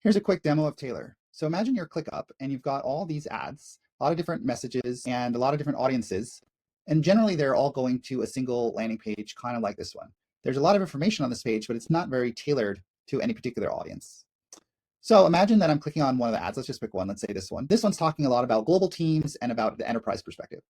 Here's a quick demo of Tailor. So imagine your ClickUp and you've got all these ads, a lot of different messages and a lot of different audiences. And generally they're all going to a single landing page, kind of like this one. There's a lot of information on this page, but it's not very tailored to any particular audience. So imagine that I'm clicking on one of the ads. Let's just pick one. Let's say this one. This one's talking a lot about global teams and about the enterprise perspective.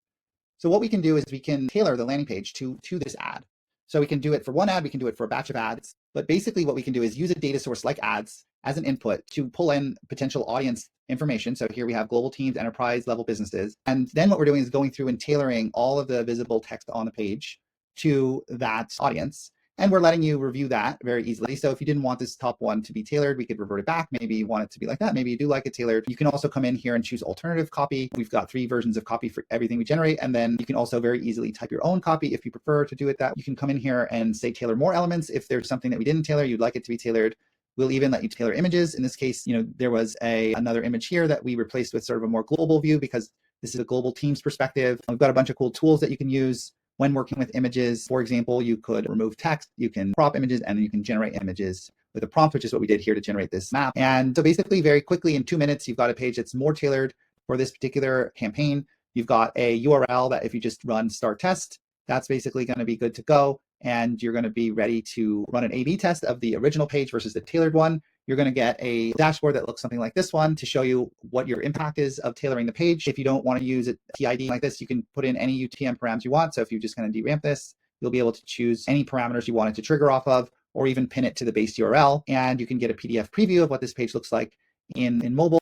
So what we can do is we can tailor the landing page to this ad. So we can do it for one ad, we can do it for a batch of ads, but basically what we can do is use a data source like ads as an input to pull in potential audience information. So here we have global teams, enterprise level businesses. And then what we're doing is going through and tailoring all of the visible text on the page to that audience. And we're letting you review that very easily. So if you didn't want this top one to be tailored, we could revert it back. Maybe you want it to be like that. Maybe you do like it tailored. You can also come in here and choose alternative copy. We've got 3 versions of copy for everything we generate. And then you can also very easily type your own copy if you prefer to do it that. You can come in here and say tailor more elements. If there's something that we didn't tailor, you'd like it to be tailored. We'll even let you tailor images. In this case, there was another image here that we replaced with sort of a more global view because this is a global teams perspective. We've got a bunch of cool tools that you can use when working with images. For example, you could remove text, you can crop images, and then you can generate images with a prompt, which is what we did here to generate this map. And so basically very quickly in 2 minutes, you've got a page that's more tailored for this particular campaign. You've got a URL that if you just run start test, that's basically going to be good to go. And you're going to be ready to run an A/B test of the original page versus the tailored one. You're going to get a dashboard that looks something like this one to show you what your impact is of tailoring the page. If you don't want to use a TID like this, you can put in any UTM params you want. So if you're just going to deramp this, you'll be able to choose any parameters you want it to trigger off of, or even pin it to the base URL. And you can get a PDF preview of what this page looks like in mobile.